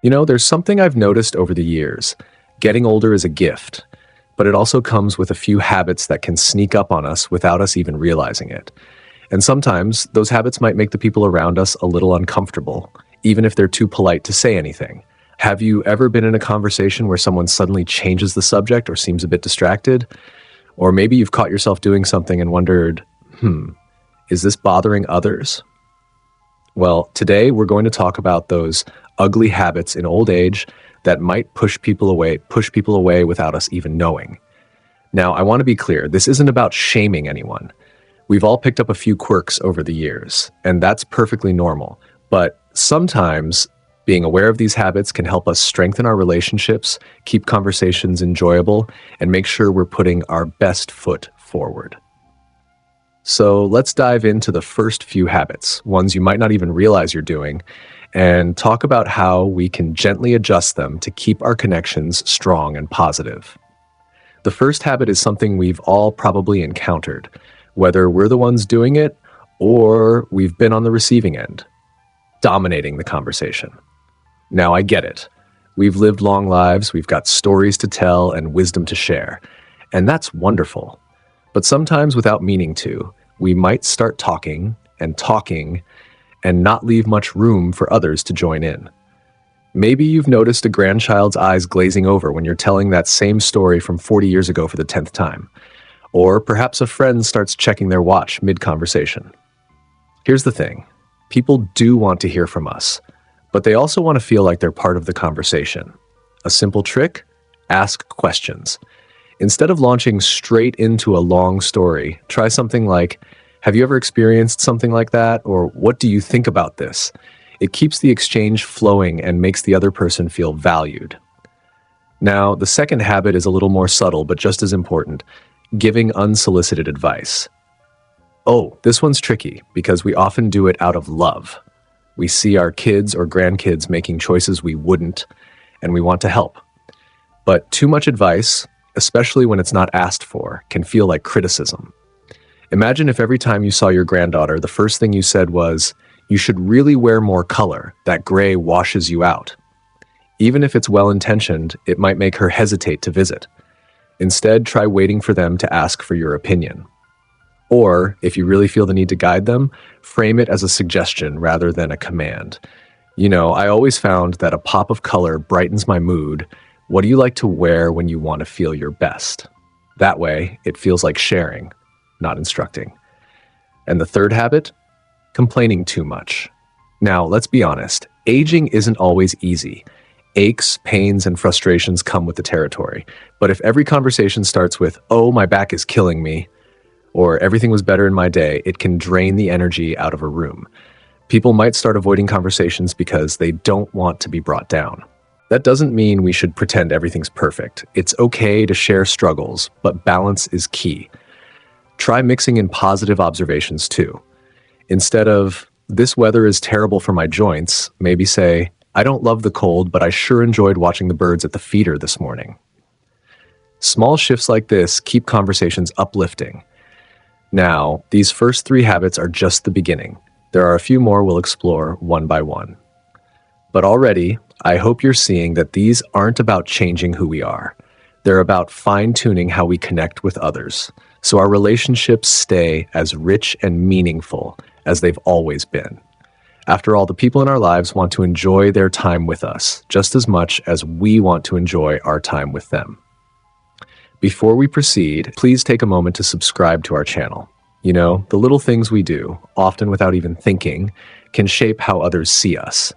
There's something I've noticed over the years. Getting older is a gift, but it also comes with a few habits that can sneak up on us without us even realizing it. And sometimes those habits might make the people around us a little uncomfortable, even if they're too polite to say anything. Have you ever been in a conversation where someone suddenly changes the subject or seems a bit distracted? Or maybe you've caught yourself doing something and wondered, is this bothering others? Well, today we're going to talk about those ugly habits in old age that might push people away without us even knowing. Now, I want to be clear, this isn't about shaming anyone. We've all picked up a few quirks over the years, and that's perfectly normal. But sometimes being aware of these habits can help us strengthen our relationships, keep conversations enjoyable, and make sure we're putting our best foot forward. So let's dive into the first few habits, ones you might not even realize you're doing, and talk about how we can gently adjust them to keep our connections strong and positive. The first habit is something we've all probably encountered, whether we're the ones doing it or we've been on the receiving end: dominating the conversation. Now, I get it. We've lived long lives, we've got stories to tell and wisdom to share, and that's wonderful. But sometimes, without meaning to, we might start talking and not leave much room for others to join in. Maybe you've noticed a grandchild's eyes glazing over when you're telling that same story from 40 years ago for the 10th time. Or perhaps a friend starts checking their watch mid-conversation. Here's the thing. People do want to hear from us, but they also want to feel like they're part of the conversation. A simple trick? Ask questions. Instead of launching straight into a long story, try something like, "Have you ever experienced something like that?" Or "What do you think about this?" It keeps the exchange flowing and makes the other person feel valued. Now, the second habit is a little more subtle, but just as important: giving unsolicited advice. Oh, this one's tricky because we often do it out of love. We see our kids or grandkids making choices we wouldn't, and we want to help. But too much advice, especially when it's not asked for, can feel like criticism. Imagine if every time you saw your granddaughter, the first thing you said was, "You should really wear more color. That gray washes you out." Even if it's well-intentioned, it might make her hesitate to visit. Instead, try waiting for them to ask for your opinion. Or, if you really feel the need to guide them, frame it as a suggestion rather than a command. I always found that a pop of color brightens my mood. What do you like to wear when you want to feel your best? That way, it feels like sharing, not instructing. And the third habit? Complaining too much. Now, let's be honest, aging isn't always easy. Aches, pains, and frustrations come with the territory. But if every conversation starts with, "Oh, my back is killing me," or "Everything was better in my day," it can drain the energy out of a room. People might start avoiding conversations because they don't want to be brought down. That doesn't mean we should pretend everything's perfect. It's okay to share struggles, but balance is key. Try mixing in positive observations too. Instead of, "This weather is terrible for my joints," maybe say, "I don't love the cold, but I sure enjoyed watching the birds at the feeder this morning." Small shifts like this keep conversations uplifting. Now, these first three habits are just the beginning. There are a few more we'll explore one by one. But already, I hope you're seeing that these aren't about changing who we are. They're about fine-tuning how we connect with others, so our relationships stay as rich and meaningful as they've always been. After all, the people in our lives want to enjoy their time with us just as much as we want to enjoy our time with them. Before we proceed, please take a moment to subscribe to our channel. The little things we do, often without even thinking, can shape how others see us.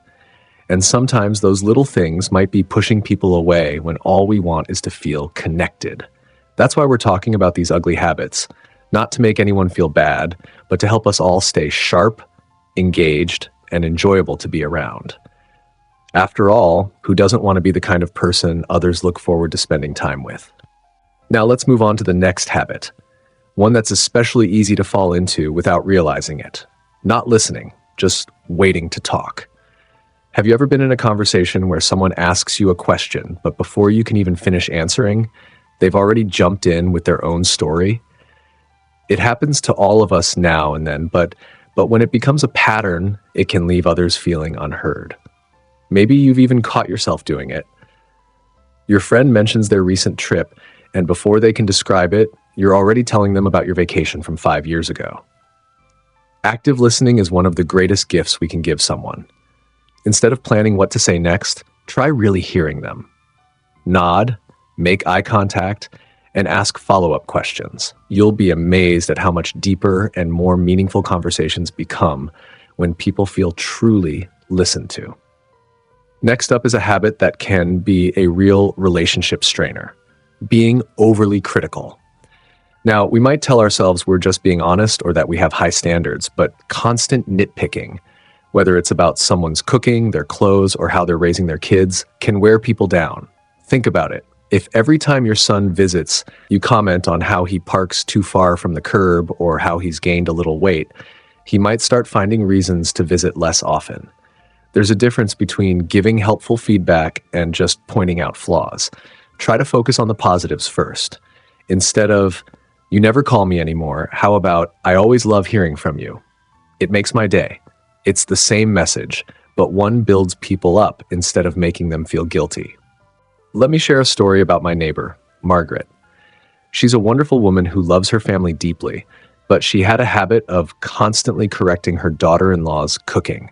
And sometimes those little things might be pushing people away when all we want is to feel connected. That's why we're talking about these ugly habits, not to make anyone feel bad, but to help us all stay sharp, engaged, and enjoyable to be around. After all, who doesn't want to be the kind of person others look forward to spending time with? Now let's move on to the next habit, one that's especially easy to fall into without realizing it. Not listening, just waiting to talk. Have you ever been in a conversation where someone asks you a question, but before you can even finish answering, they've already jumped in with their own story? It happens to all of us now and then, but when it becomes a pattern, it can leave others feeling unheard. Maybe you've even caught yourself doing it. Your friend mentions their recent trip, and before they can describe it, you're already telling them about your vacation from 5 years ago. Active listening is one of the greatest gifts we can give someone. Instead of planning what to say next, try really hearing them. Nod, make eye contact, and ask follow-up questions. You'll be amazed at how much deeper and more meaningful conversations become when people feel truly listened to. Next up is a habit that can be a real relationship strainer: being overly critical. Now, we might tell ourselves we're just being honest or that we have high standards, but constant nitpicking, whether it's about someone's cooking, their clothes, or how they're raising their kids, can wear people down. Think about it. If every time your son visits, you comment on how he parks too far from the curb or how he's gained a little weight, he might start finding reasons to visit less often. There's a difference between giving helpful feedback and just pointing out flaws. Try to focus on the positives first. Instead of, "You never call me anymore," how about, "I always love hearing from you. It makes my day." It's the same message, but one builds people up instead of making them feel guilty. Let me share a story about my neighbor, Margaret. She's a wonderful woman who loves her family deeply, but she had a habit of constantly correcting her daughter-in-law's cooking.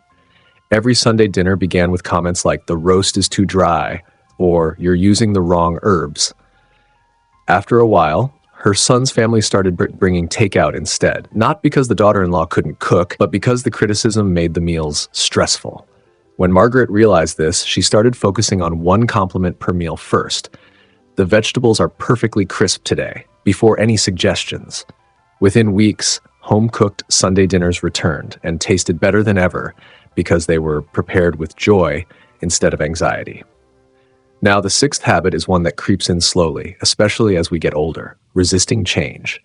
Every Sunday dinner began with comments like, "The roast is too dry," or "You're using the wrong herbs." After a while, her son's family started bringing takeout instead, not because the daughter-in-law couldn't cook, but because the criticism made the meals stressful. When Margaret realized this, she started focusing on one compliment per meal first. "The vegetables are perfectly crisp today," before any suggestions. Within weeks, home-cooked Sunday dinners returned and tasted better than ever because they were prepared with joy instead of anxiety. Now, the sixth habit is one that creeps in slowly, especially as we get older: resisting change.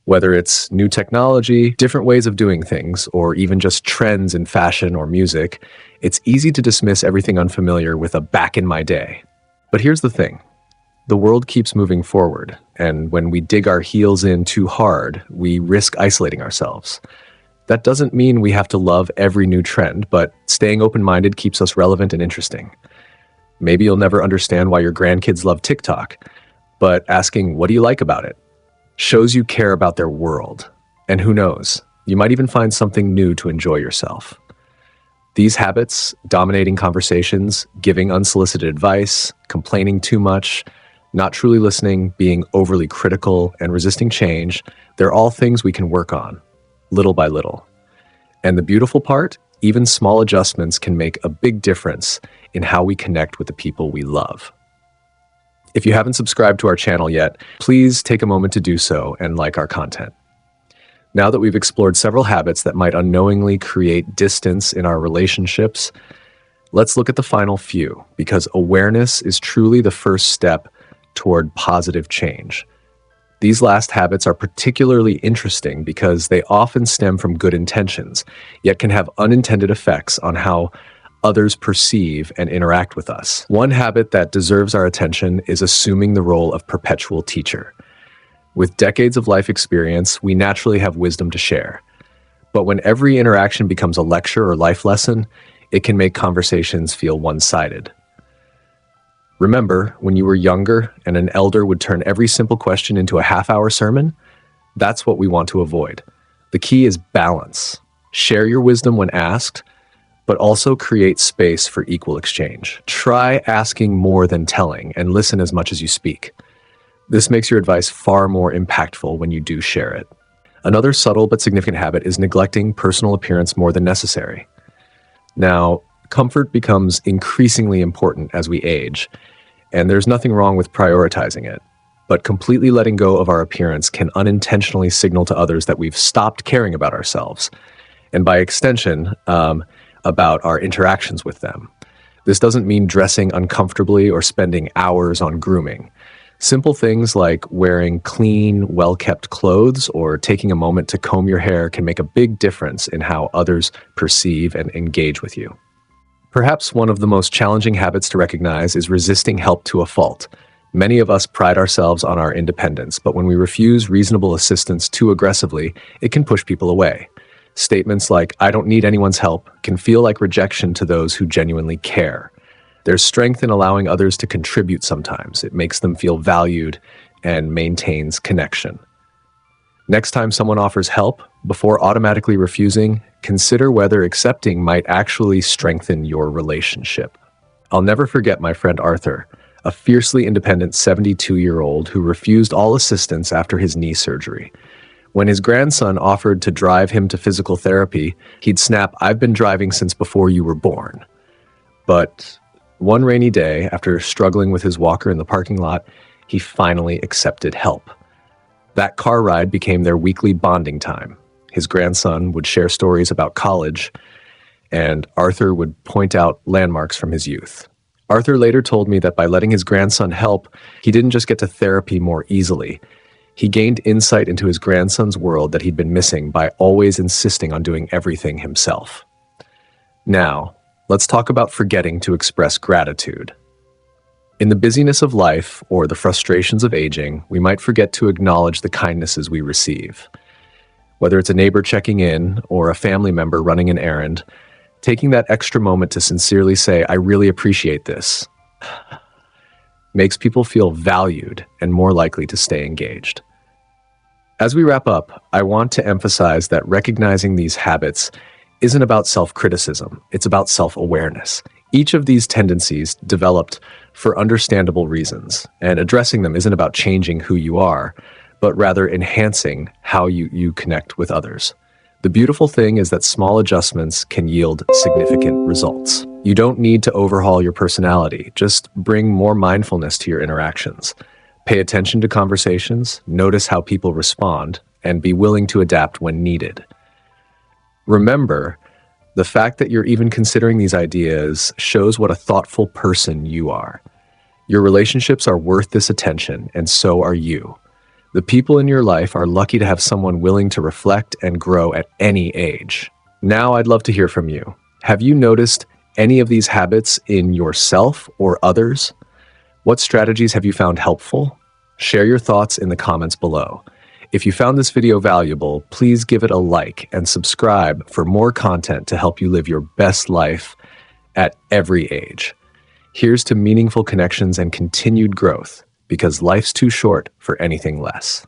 Whether it's new technology, different ways of doing things, or even just trends in fashion or music, it's easy to dismiss everything unfamiliar with a "back in my day." But here's the thing. The world keeps moving forward, and when we dig our heels in too hard, we risk isolating ourselves. That doesn't mean we have to love every new trend, but staying open-minded keeps us relevant and interesting. Maybe you'll never understand why your grandkids love TikTok, but asking, "What do you like about it?" shows you care about their world. And who knows, you might even find something new to enjoy yourself. These habits, dominating conversations, giving unsolicited advice, complaining too much, not truly listening, being overly critical, and resisting change, they're all things we can work on, little by little. And the beautiful part, even small adjustments can make a big difference in how we connect with the people we love. If you haven't subscribed to our channel yet, please take a moment to do so and like our content. Now that we've explored several habits that might unknowingly create distance in our relationships, let's look at the final few, because awareness is truly the first step toward positive change. These last habits are particularly interesting because they often stem from good intentions, yet can have unintended effects on how others perceive and interact with us. One habit that deserves our attention is assuming the role of perpetual teacher. With decades of life experience, we naturally have wisdom to share. But when every interaction becomes a lecture or life lesson, it can make conversations feel one-sided. Remember when you were younger and an elder would turn every simple question into a half-hour sermon? That's what we want to avoid. The key is balance. Share your wisdom when asked, but also create space for equal exchange. Try asking more than telling and listen as much as you speak. This makes your advice far more impactful when you do share it. Another subtle but significant habit is neglecting personal appearance more than necessary. Now, comfort becomes increasingly important as we age, and there's nothing wrong with prioritizing it. But completely letting go of our appearance can unintentionally signal to others that we've stopped caring about ourselves, and by extension, about our interactions with them. This doesn't mean dressing uncomfortably or spending hours on grooming. Simple things like wearing clean, well-kept clothes or taking a moment to comb your hair can make a big difference in how others perceive and engage with you. Perhaps one of the most challenging habits to recognize is resisting help to a fault. Many of us pride ourselves on our independence, but when we refuse reasonable assistance too aggressively, it can push people away. Statements like, "I don't need anyone's help," can feel like rejection to those who genuinely care. There's strength in allowing others to contribute sometimes. It makes them feel valued and maintains connection. Next time someone offers help, before automatically refusing, consider whether accepting might actually strengthen your relationship. I'll never forget my friend Arthur, a fiercely independent 72-year-old who refused all assistance after his knee surgery. When his grandson offered to drive him to physical therapy, he'd snap, "I've been driving since before you were born." But one rainy day, after struggling with his walker in the parking lot, he finally accepted help. That car ride became their weekly bonding time. His grandson would share stories about college, and Arthur would point out landmarks from his youth. Arthur later told me that by letting his grandson help, he didn't just get to therapy more easily. He gained insight into his grandson's world that he'd been missing by always insisting on doing everything himself. Now, let's talk about forgetting to express gratitude. In the busyness of life or the frustrations of aging, we might forget to acknowledge the kindnesses we receive. Whether it's a neighbor checking in or a family member running an errand, taking that extra moment to sincerely say, "I really appreciate this," makes people feel valued and more likely to stay engaged. As we wrap up, I want to emphasize that recognizing these habits isn't about self-criticism, it's about self-awareness. Each of these tendencies developed for understandable reasons, and addressing them isn't about changing who you are, but rather enhancing how you connect with others. The beautiful thing is that small adjustments can yield significant results. You don't need to overhaul your personality, just bring more mindfulness to your interactions. Pay attention to conversations, notice how people respond, and be willing to adapt when needed. Remember, the fact that you're even considering these ideas shows what a thoughtful person you are. Your relationships are worth this attention, and so are you. The people in your life are lucky to have someone willing to reflect and grow at any age. Now I'd love to hear from you. Have you noticed any of these habits in yourself or others? What strategies have you found helpful? Share your thoughts in the comments below. If you found this video valuable, please give it a like and subscribe for more content to help you live your best life at every age. Here's to meaningful connections and continued growth, because life's too short for anything less.